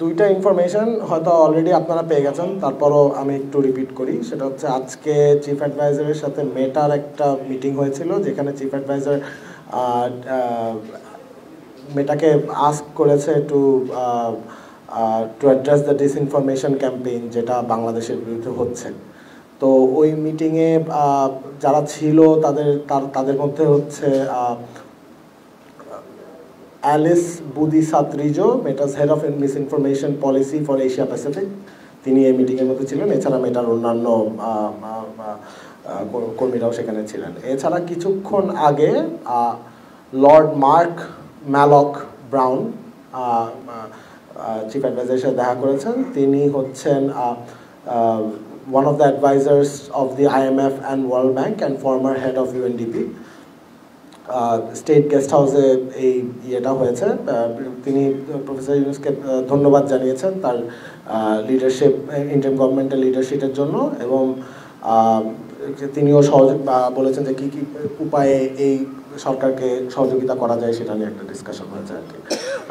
দুইটা ইনফরমেশন হয়তো অলরেডি আপনারা পেয়ে গেছেন, তারপরও আমি একটু রিপিট করি। সেটা হচ্ছে আজকে চিফ অ্যাডভাইজারের সাথে মেটার একটা মিটিং হয়েছিল, যেখানে চিফ অ্যাডভাইজার মেটাকে আস্ক করেছে to address the disinformation campaign যেটা বাংলাদেশের বিরুদ্ধে হচ্ছে। তো ওই মিটিংয়ে যারা ছিল তাদের মধ্যে হচ্ছে Alice Budisatrijo, Meta's head of misinformation policy for Asia Pacific, তিনি এই মিটিংয়ের মধ্যে ছিলেন। এছাড়া মেটার অন্যান্য কর্মীরাও সেখানে ছিলেন। এছাড়া কিছুক্ষণ আগে লর্ড মার্ক ম্যালক ব্রাউন চিফ অ্যাডভাইজারের সাথে দেখা করেছেন। তিনি হচ্ছেন one of the advisors of the IMF and World Bank and former head of UNDP. State guest হাউসে এই ইয়েটা হয়েছে। তিনি প্রফেসর ইউনূসকে ধন্যবাদ জানিয়েছেন তার লিডারশিপ, ইন্ডিয়ান গভর্নমেন্টের লিডারশিপের জন্য, এবং তিনিও বলেছেন যে কী কী উপায়ে এই সরকারকে সহযোগিতা করা যায় সেটা নিয়ে একটা ডিসকাশন হয়েছে আর কি।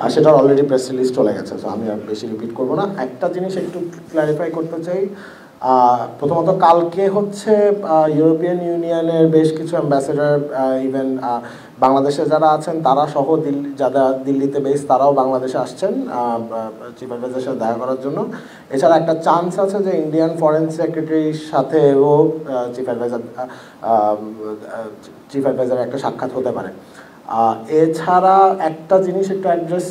আর সেটা অলরেডি প্রেস রিলিজ চলে গেছে, তো আমি আর বেশি রিপিট করবো না। একটা জিনিস একটু ক্ল্যারিফাই করতে চাই। প্রথমত কালকে হচ্ছে ইউরোপিয়ান ইউনিয়নের বেশ কিছু অ্যাম্বাসেডার, ইভেন বাংলাদেশে যারা আছেন তারা সহ যারা দিল্লিতে বেস, তারাও বাংলাদেশে আসছেন চিফ অ্যাডভাইজারের সাথে দেখা করার জন্য। এছাড়া একটা চান্স আছে যে ইন্ডিয়ান ফরেন সেক্রেটারির সাথেও চিফ অ্যাডভাইজারের একটা সাক্ষাৎ হতে পারে। এছাড়া একটা জিনিস একটু অ্যাড্রেস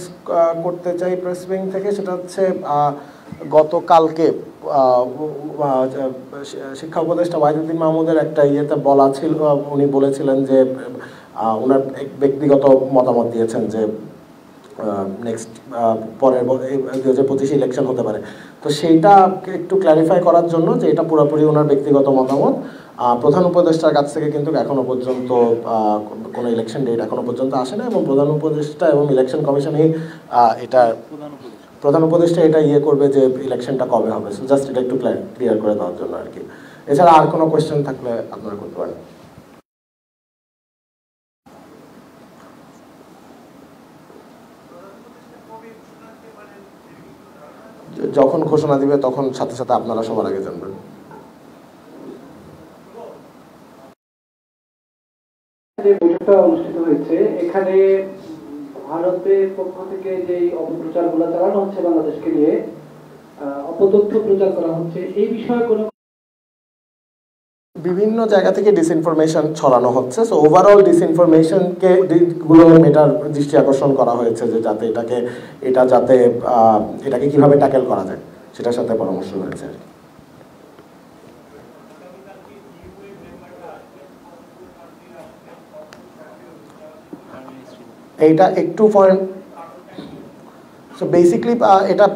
করতে চাই প্রেস উইং থেকে, সেটা হচ্ছে গতকালকে শিক্ষা উপদেষ্টা ওয়াহিদুদ্দিন মাহমুদের একটা ইয়েতে বলা ছিল, উনি বলেছিলেন যে ওনার ব্যক্তিগত মতামত দিয়েছেন যে নেক্সট পরের 2025 ইলেকশন হতে পারে। তো সেইটা একটু ক্ল্যারিফাই করার জন্য যে এটা পুরোপুরি ওনার ব্যক্তিগত মতামত। প্রধান উপদেষ্টার কাছ থেকে কিন্তু এখনো পর্যন্ত কোনো ইলেকশন ডেট এখনো পর্যন্ত আসে না, এবং প্রধান উপদেষ্টা এবং ইলেকশন কমিশনই প্রধান উপদেষ্টা এটা ইয়ে করবে যে ইলেকশনটা কবে হবে। সো জাস্ট এটা একটু ক্লিয়ার করে দেওয়ার জন্য আর কি। এছাড়া আর কোনো কোয়েশ্চেন থাকলে আপনারা করতে পারেন। যখন ঘোষণা দিবে তখন সাথে সাথে আপনারা সবার আগে জানবেন। বৈঠকটা অনুষ্ঠিত হয়েছে, এখানে ভারতের পক্ষ থেকে যে অপপ্রচারগুলো চালানো হচ্ছে বাংলাদেশকে নিয়ে, অপতথ্য প্রচার করা হচ্ছে, এই বিষয়ে কোনো বিভিন্ন জায়গা থেকে ডিসইনফরমেশন ছড়ানো হচ্ছে। সো ওভারঅল ডিসইনফরমেশনকে গুলো মেটার দৃষ্টি আকর্ষণ করা হয়েছে যে যাতে এটাকে কিভাবে ট্যাকেল করা যায় সেটার সাথে পরামর্শ হয়েছে। এইটা একটু ফরেন, সো বেসিকলি এটা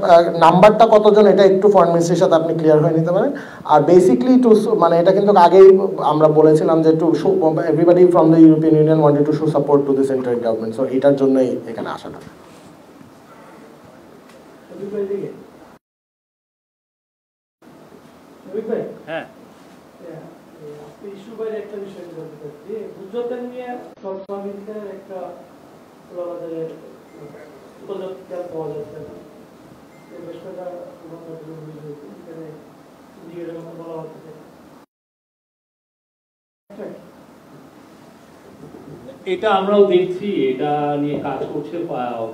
নাম্বারটা কতজন এটা একটু ফরেন মিনিস্ট্রির সাথে আপনি ক্লিয়ার হয়ে নিতে পারেন। আর বেসিকলি মানে এটা কিন্তু আগেই আমরা বলেছিলাম যে to show everybody from the European union wanted to show support to this interim government. So এটার জন্যই এখানে আসাটা। হ্যাঁ, একটা বিষয় বলতে চাচ্ছি, গুজরাটের নিয়ে সরকারের একটা পাওয়া যাচ্ছে না, এই বিষয়টা বলা হচ্ছে। এটা আমরাও দেখছি, এটা নিয়ে কাজ করছে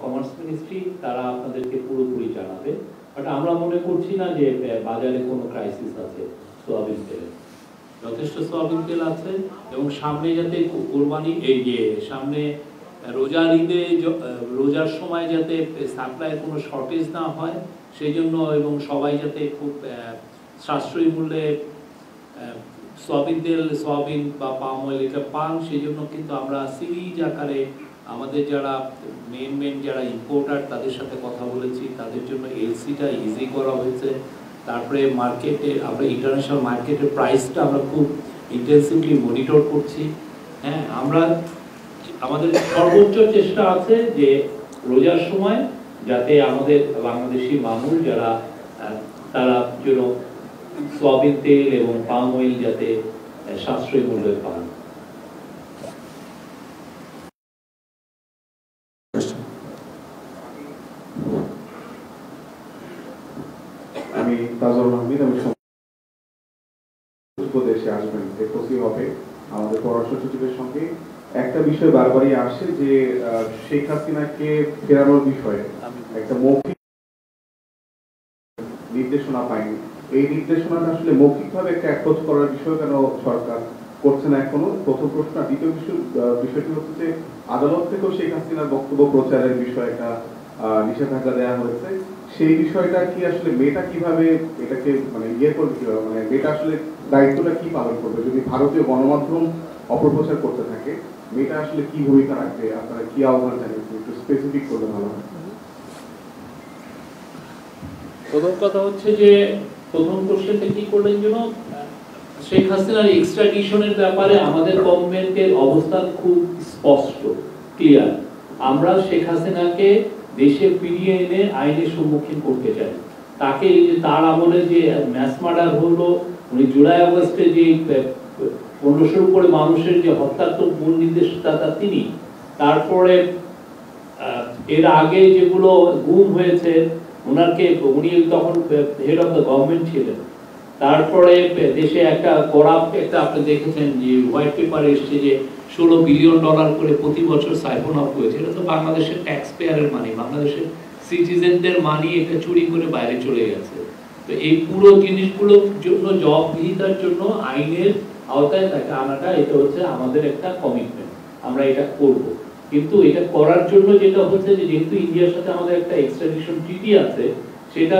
কমার্স মিনিস্ট্রি, তারা আপনাদেরকে পুরোপুরি জানাবে। বাট আমরা মনে করছি না যে বাজারে কোনো ক্রাইসিস আছে সোয়াবিন তেলের। যথেষ্ট সোয়াবিন তেল আছে, এবং সামনে যাতে কোরবানি, এই যে সামনে রোজার ঈদে রোজার সময় যাতে সাপ্লাইয়ের কোনো শর্টেজ না হয় সেই জন্য, এবং সবাই যাতে খুব সাশ্রয়ী মূল্যে সোয়াবিন বা পাম অয়েল এটা পান, সেই জন্য কিন্তু আমরা সিরিজ আকারে আমাদের যারা মেন যারা ইম্পোর্টার তাদের সাথে কথা বলেছি, তাদের জন্য এলসিটা ইজি করা হয়েছে। তারপরে মার্কেটে আমরা ইন্টারন্যাশনাল মার্কেটের প্রাইসটা আমরা খুব ইন্টেন্সিভলি মনিটর করছি। হ্যাঁ, আমাদের সর্বোচ্চ চেষ্টা আছে যে রোজার সময় যাতে আমাদের বাংলাদেশি মানুষ যারা তারা যেন সোয়াবিন তেল এবং পাম অয়েল যাতে সাশ্রয়ী মূল্যে পান। আমি তাজুল আহমেদ, আমি উপদেশে আসবেন এফওসি হবে আমাদের পররাষ্ট্র সচিবের সঙ্গে। একটা বিষয় বারবারই আসে যে শেখ হাসিনাকে ফেরানোর বিষয়ে একটা মৌখিক নির্দেশনা পাইনি। এই নির্দেশনাটা আসলে মৌখিকভাবে একটা অ্যাপ্রোচ করার বিষয় কেন সরকার করছে না এখনো, প্রথম প্রশ্ন। দ্বিতীয় বিষয়টি হচ্ছে যে আদালত থেকেও শেখ হাসিনার বক্তব্য প্রচারের বিষয়ে একটা নিষেধাজ্ঞা দেওয়া হয়েছে। সেই বিষয়টা কি আসলে মেয়েটা কিভাবে এটাকে মানে করবে, কিভাবে মানে মেয়েটা আসলে দায়িত্বটা কি পালন করবে যদি ভারতীয় গণমাধ্যম অপপ্রচার করতে থাকে? মেয়েটা আসলে কি ভূমিকা রাখবে, আপনারা কি আহ্বান জানিয়েছেন, একটু স্পেসিফিক করলে ভালো হয়। প্রথম কথা হচ্ছে যে প্রথম কোশ্চেনটা কি করলেন যেন, শেখ হাসিনার এক্সট্রাডিশনের ব্যাপারে আমাদের গভর্নমেন্টের অবস্থান খুব স্পষ্ট, ক্লিয়ার। আমরা শেখ হাসিনাকে দেশে ফিরিয়ে এনে আইনের সম্মুখীন করতে চাই। তাকে এই যে তার আমলে যে ম্যাস মার্ডার হলো, উনি জুলাই আগস্টে যে 1500 উপরে মানুষের যে হত্যার তো মূল নির্দেশদাতা তিনি। তারপরে এর আগে যেগুলো গুম হয়েছে উনি তখন হেড অফ দ্য গভর্নমেন্ট ছিলেন। তারপরে দেশে একটা করাপ্ট একটা আপনি দেখেছেন যে হোয়াইট পেপারে এসছে যে $16 বিলিয়ন করে প্রতি বছর সাইফন অফ হয়েছে। এটা তো বাংলাদেশের ট্যাক্স পেয়ারের মানি, বাংলাদেশের সিটিজেনদের মানি এটা চুরি করে বাইরে চলে গেছে। তো এই পুরো জিনিসগুলোর জন্য জবাবদিহিতার জন্য আইনের আওতায় তাকে আনাটা এটা হচ্ছে আমাদের একটা কমিটমেন্ট, আমরা এটা করব। কিন্তু এটা করার জন্য যেটা হচ্ছে যে যেহেতু ইন্ডিয়ার সাথে আমাদের একটা এক্সট্রাডিশন ট্রিটি আছে, সেটা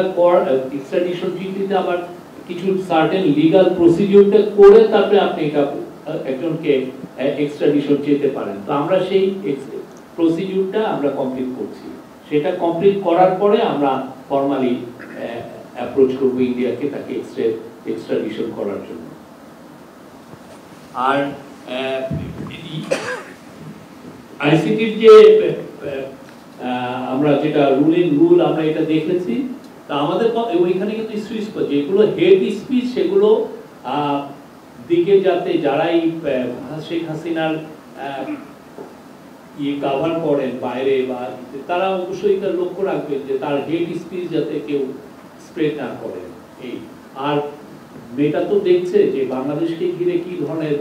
এক্সট্রাডিশন ট্রিটিতে আবার কিছু সার্টেন লিগ্যাল প্রসিডিউরটা করে তারপরে আপনি এটা একজনকে এক্সট্রাডিশন যেতে পারেন। তো আমরা সেই প্রসিডিউরটা আমরা কমপ্লিট করছি। সেটা কমপ্লিট করার পরে আমরা ফর্মালি অ্যাপ্রোচ করব ইন্ডিয়াকে তাকে এক্সট্রাডিশন করার জন্য। আর আইসিটির যে আমরা যেটা রুল আমরা এটা দেখেছি, তা আমাদের ওইখানে কিন্তু যেগুলো হেড স্পিচ সেগুলো দিকে যাতে যারাই শেখ হাসিনার কভার করেন বাইরে বা তারা অবশ্যই তার লক্ষ্য রাখবেন যে তার হেড স্পিচ যাতে কেউ স্প্রেড না করে। এই আর মেয়েটা তো দেখছে যে বাংলাদেশকে ঘিরে কি ধরনের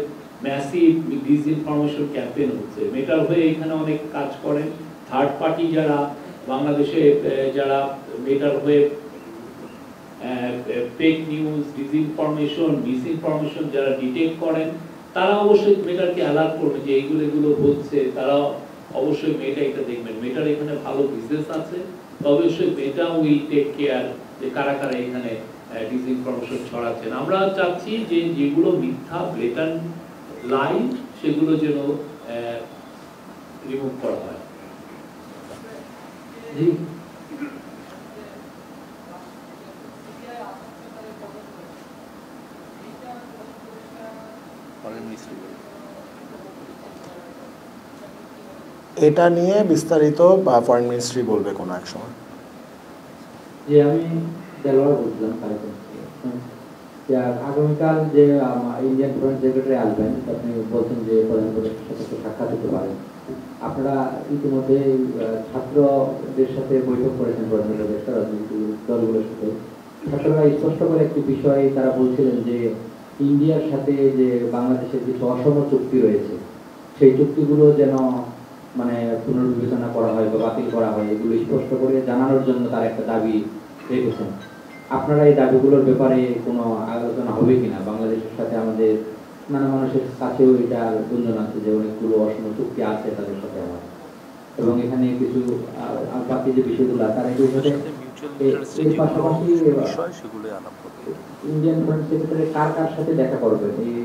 ম্যাসিভ ডিসইনফরমেশন ক্যাম্পেইন হচ্ছে। মেটার হয়ে এখানে অনেক কাজ করেন থার্ড পার্টি যারা বাংলাদেশে, যারা মেটার হয়ে ফেক নিউজ, ডিসইনফরমেশন, মিসইনফরমেশন যারা ডিটেক্ট করেন, তারা অবশ্যই মেটারকে অ্যালার্ট করবে যে এইগুলো হচ্ছে। তারা অবশ্যই মেটা এটা দেখবেন, মেটার এখানে ভালো বিজনেস আছে, অবশ্যই মেটা উইল টেক কেয়ার যে কারা কারা এখানে ডিসইনফরমেশন ছড়াচ্ছেন। আমরা চাচ্ছি যে যেগুলো মিথ্যা ব্লেটান্ট লাই সেগুলো যেন রিমুভ করা হয়। এটা নিয়ে বিস্তারিত ফরেন মিনিস্ট্রি বলবে কোনো এক সময়। যে আমি দেলোয়ার বলছিলাম আগামীকাল যে ইন্ডিয়ান ফরেন সেক্রেটারি আসবেন, আপনি বলছেন যে প্রধানমন্ত্রীর সাথে সাক্ষাৎ হতে পারেন। আপনারা ইতিমধ্যে ছাত্রদের সাথে বৈঠক করেছেন, প্রধানমন্ত্রী রাজনৈতিক দলগুলোর সাথে। ছাত্ররা স্পষ্ট করে একটি বিষয় তারা বলছিলেন যে ইন্ডিয়ার সাথে যে বাংলাদেশের কিছু অসম চুক্তি রয়েছে, সেই চুক্তিগুলো যেন মানে পুনর্বিবেচনা করা হয় বা বাতিল করা হয়, এগুলো স্পষ্ট করে জানানোর জন্য তারা একটা দাবি রেখেছেন। আপনারা এই দাবিগুলোর ব্যাপারে কোনো আলোচনা হবে কিনা? বাংলাদেশের সাথে আমাদের মানে মানুষের কাছেও এটা গুঞ্জন আছে যে অনেকগুলো অসম চুক্তি আছে তাদের সাথে আমার, এবং এখানে কিছু বাকি যে বিষয়গুলো তারা এর পাশাপাশি ইন্ডিয়ান ফরেন সেক্রেটারি কার কার সাথে দেখা করবেন এই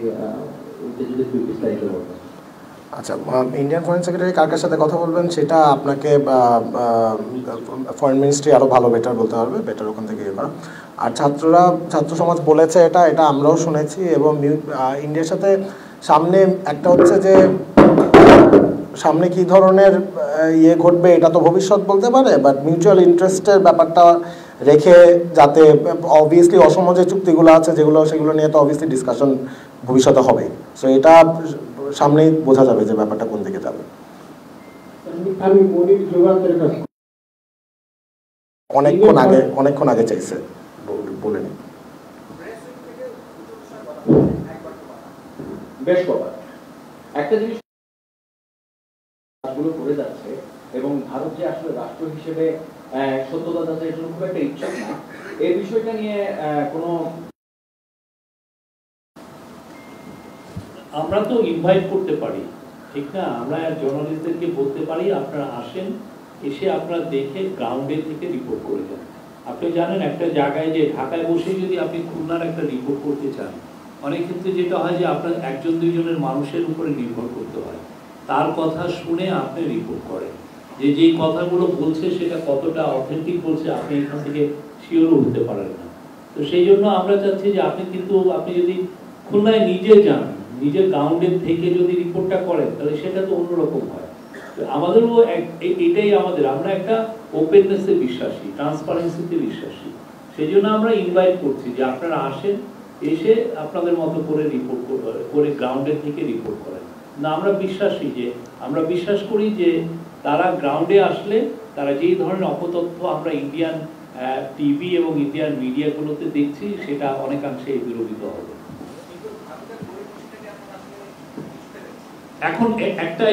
যদি একটু বিস্তারিত বলবেন। আচ্ছা, ইন্ডিয়ান ফরেন সেক্রেটারি কার কার সাথে কথা বলবেন সেটা আপনাকে ফরেন মিনিস্ট্রি আরও ভালো বেটার বলতে পারবে, বেটার ওখান থেকে ইয়ে করা। আর ছাত্র সমাজ বলেছে এটা আমরাও শুনেছি, এবং ইন্ডিয়ার সাথে সামনে একটা হচ্ছে যে সামনে কি ধরনের ইয়ে ঘটবে এটা তো ভবিষ্যৎ বলতে পারে, বাট মিউচুয়াল ইন্টারেস্টের ব্যাপারটা রেখে যাতে অবভিয়াসলি অসম যে চুক্তিগুলো আছে সেগুলো নিয়ে তো অবভিয়াসলি ডিসকাশন ভবিষ্যতে হবে। সো এটা সামনেই বোঝা যাবে যে ব্যাপারটা কোন দিকে যাবে। আমি মনির যুগান্তরের কাছে অনেকক্ষণ আগে চাইছে। বলে নিই। বেশ কবার একটা জিনিস কাজগুলো করে যাচ্ছে এবং ভারত যে আসলে রাষ্ট্র হিসেবে সত্যতা যাচাইয়ের জন্য খুব একটা ইচ্ছুক না, এই বিষয়টা নিয়ে কোনো আমরা তো ইনভাইট করতে পারি, ঠিক না? আমরা জার্নালিস্টদেরকে বলতে পারি আপনারা আসেন, এসে আপনারা দেখে গ্রাউন্ডে থেকে রিপোর্ট করে যান। আপনি জানেন একটা জায়গায় যে ঢাকায় বসে যদি আপনি খুলনার একটা রিপোর্ট করতে চান, অনেক ক্ষেত্রে যেটা হয় যে আপনার একজন দুইজনের মানুষের উপরে নির্ভর করতে হয়, তার কথা শুনে আপনি রিপোর্ট করেন যে যেই কথাগুলো বলছে সেটা কতটা অথেন্টিক বলছে আপনি এখান থেকে শিওরও হতে পারেন না। তো সেই জন্য আমরা চাচ্ছি যে আপনি যদি খুলনায় নিজে যান, নিজের গ্রাউন্ডের থেকে যদি রিপোর্টটা করেন তাহলে সেটা তো অন্যরকম হয়। আমাদেরও এটাই আমরা একটা ওপেননেসে বিশ্বাসী, ট্রান্সপারেন্সিতে বিশ্বাসী। সেই জন্য আমরা ইনভাইট করছি যে আপনারা আসেন, এসে আপনাদের মতো করে রিপোর্ট করে গ্রাউন্ডের থেকে রিপোর্ট করেন। না, আমরা বিশ্বাস করি যে তারা গ্রাউন্ডে আসলে তারা যেই ধরনের অপতথ্য আমরা ইন্ডিয়ান টিভি এবং ইন্ডিয়ান মিডিয়াগুলোতে দেখছি সেটা অনেকাংশে বিরোধিত হবে। এখন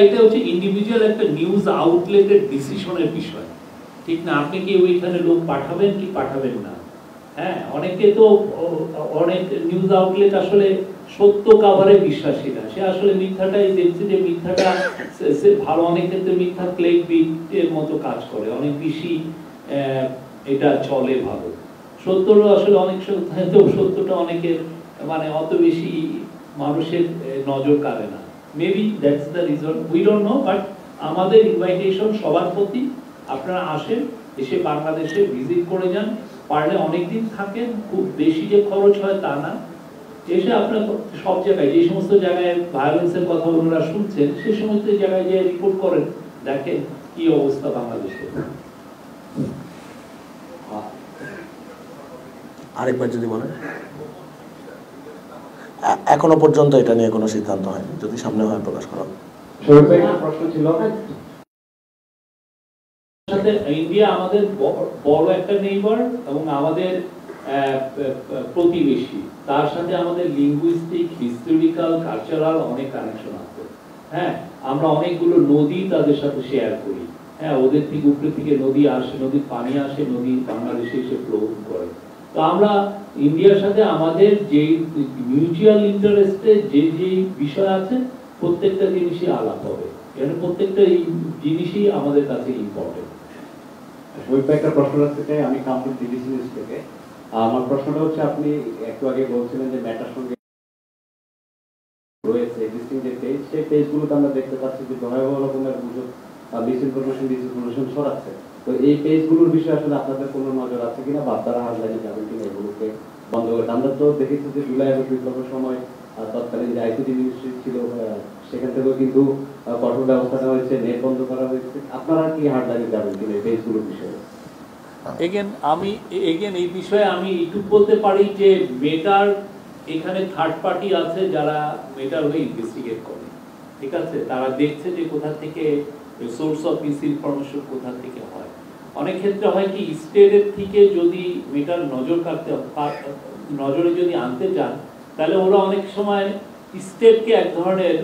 এটা হচ্ছে ইন্ডিভিজুয়াল একটা নিউজ আউটলেটের ডিসিশনের বিষয়, ঠিক না? আপনি কি ওইখানে লোক পাঠাবেন কি পাঠাবেন না? হ্যাঁ, অনেকে তো অনেক নিউজ আউটলেট আসলে সত্য কাভারে বিশ্বাসী না, সে আসলে মিথ্যাটাই দেখছে, যে মিথ্যাটা ভালো, অনেক ক্ষেত্রে মিথ্যা ক্লিক বিটের মতো কাজ করে, অনেক বেশি এটা চলে ভালো। সত্যটা আসলে অনেক সত্যটা অনেকের অত বেশি মানুষের নজর কাড়ে না। Maybe that's the reason, we don't know. But আমাদের ইনভাইটেশন সবার প্রতি, আপনারা আসেন, এসে বাংলাদেশে ভিজিট করে যান, পারলে অনেকদিন থাকেন, খুব বেশি যে খরচ হয় তা না। এসে আপনার সব জায়গায় যে সমস্ত জায়গায় ভায়োলেন্সের কথা ওনারা শুনছেন সেই সমস্ত জায়গায় যে রিপোর্ট করেন, দেখেন কি অবস্থা বাংলাদেশে। আরেকবার যদি বলেন। এখনো পর্যন্ত এটা নিয়ে কোনো সিদ্ধান্ত হয়নি, যদি সামনে হয় প্রকাশ করা হবে। প্রশ্ন ছিল, ইন্ডিয়া আমাদের বড় একটা নেইবার এবং আমাদের প্রতিবেশী, তার সাথে আমাদের লিঙ্গুইস্টিক, হিস্টোরিক্যাল, কালচারাল অনেক কানেকশন আছে। হ্যাঁ, আমরা অনেকগুলো নদী তাদের সাথে শেয়ার করি। হ্যাঁ, ওদের থেকে উপরে থেকে নদী আসে, নদীর পানি আসে, নদী বাংলাদেশে এসে ফ্লো করে। তো আমরা ইন্ডিয়ার সাথে আমাদের যে মিউচুয়াল ইন্টারেস্টে যে বিষয় আছে প্রত্যেকটা জিনিসই আলাপ হবে, এখানে প্রত্যেকটা জিনিসই আমাদের কাছে ইম্পর্টেন্ট। একটা প্রশ্ন রাখতে আমি কামরুল ডিবিসি নিউজ থেকে। আমার প্রশ্নটা হচ্ছে, আপনি একটু আগে বলছিলেন যে মেটার সঙ্গে রয়েছে এক্সিস্টিং যে পেজ, সেই পেজগুলোতে আমরা দেখতে পাচ্ছি যে ভয়াবহ রকমের গুজব, ডিসইনফরমেশন ছড়াচ্ছে। তো এই পেজগুলোর বিষয়ে আসলে আপনাদের কোনো নজর আছে কিনা, বা আপনারা হাতলাইনে যাবেন কিনা এগুলোকে বন্ধ করতে? আমরা তো দেখেছি যে জুলাই আগস্ট বিপ্লবের সময় তৎকালীন যে আইসিটি মিনিস্ট্রি ছিল সেখান থেকেও কিন্তু কঠোর ব্যবস্থা নেওয়া হয়েছে, নেট বন্ধ করা হয়েছে। আপনারা কি হাতলাইনে যাবেন কিনা এই পেজগুলোর বিষয়ে? এই বিষয়ে আমি এইটুকু বলতে পারি যে মেটার এখানে থার্ড পার্টি আছে যারা মেটার হয়ে ইনভেস্টিগেট করে, ঠিক আছে? তারা দেখছে যে কোথা থেকে সোর্স অফ মিসইনফরমেশন কোথা থেকে হয়। অনেক ক্ষেত্রে হয় কি, স্টেটের থেকে যদি মেটার নজরে যদি আনতে চান, তাহলে ওরা অনেক সময় স্টেটকে এক ধরনের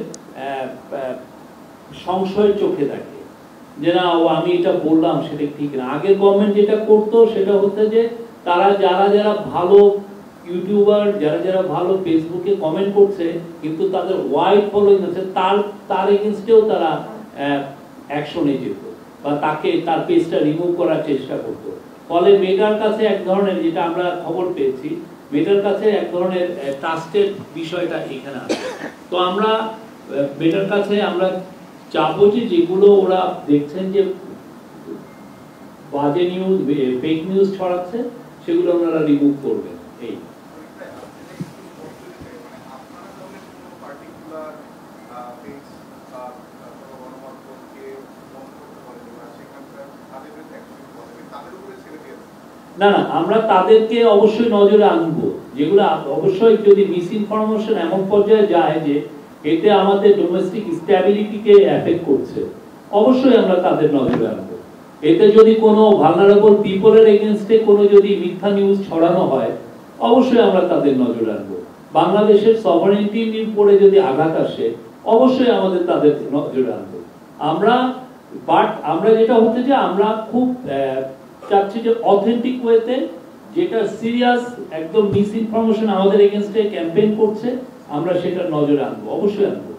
সংশয়ের চোখে দেখে, যে না আমি এটা বললাম সেটা ঠিক না। আগের গভর্নমেন্ট যেটা করতো সেটা হচ্ছে যে তারা যারা ভালো ইউটিউবার, যারা ভালো ফেসবুকে কমেন্ট করছে কিন্তু তাদের ওয়াইড ফলোইং আছে, তার এগেইনস্টেও তারা অ্যাকশনে যেত বা তার পেজটা রিমুভ করার চেষ্টা করতো। ফলে মেটার কাছে এক ধরনের, যেটা আমরা খবর পেয়েছি, মেটার কাছে এক ধরনের ট্রাস্টের বিষয়টা এখানে আছে। তো আমরা মেটার কাছে আমরা চাবো যে যেগুলো ওরা দেখছেন যে বাজে নিউজ, ফেক নিউজ ছড়াচ্ছে, সেগুলো ওনারা রিমুভ করবেন। এই না, আমরা তাদেরকে অবশ্যই নজরে আনবো, যেগুলো অবশ্যই যদি মিসইনফরমেশন এমন পর্যায়ে যায় যে এতে আমাদের ডোমেস্টিক স্ট্যাবিলিটিকে এফেক্ট করছে, অবশ্যই আমরা তাদের নজরে আনবো। এতে যদি কোনো ভালনারেবল পিপলের এগেইনস্টে কোনো যদি মিথ্যা নিউজ ছড়ানো হয়, অবশ্যই আমরা তাদের নজর রাখবো। বাংলাদেশের সভারেন্টির উপরে যদি আঘাত আসে অবশ্যই আমাদের তাদের নজর রাখবো। আমরা যেটা হচ্ছে যে আমরা খুব চাচ্ছি যে অথেন্টিক ওয়েতে, যেটা সিরিয়াস একদম মিস ইনফরমেশন আমাদের এগেইনস্টে ক্যাম্পেইন করছে, আমরা সেটা নজরে আনবো, অবশ্যই আনবো।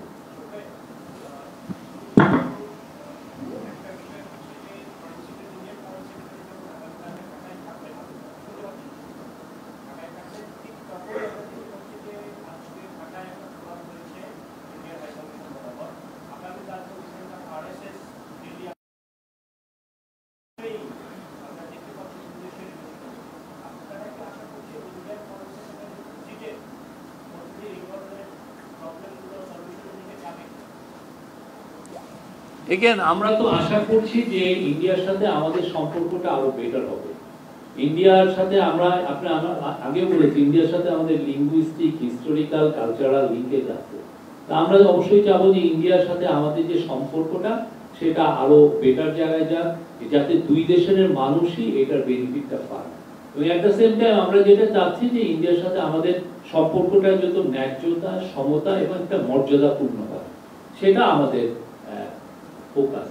এগেন আমরা তো আশা করছি যে ইন্ডিয়ার সাথে আমাদের সম্পর্কটা আরো বেটার হবে। ইন্ডিয়ার সাথে আমরা আগে বলেছি, ইন্ডিয়ার সাথে আমাদের লিঙ্গুইস্টিক, হিস্টোরিক্যাল, কালচারাল লিঙ্কেজ আছে। তা আমরা অবশ্যই চাবো যে ইন্ডিয়ার সাথে আমাদের যে সম্পর্কটা সেটা আরো বেটার জায়গায় যাক, যাতে দুই দেশের মানুষই এটার বেনিফিটটা পায়। এবং এট দ্য সেম টাইম আমরা যেটা চাচ্ছি যে ইন্ডিয়ার সাথে আমাদের সম্পর্কটা যত ন্যায্যতা, সমতা এবং একটা মর্যাদাপূর্ণ হয়, সেটা আমাদের ফোকাস।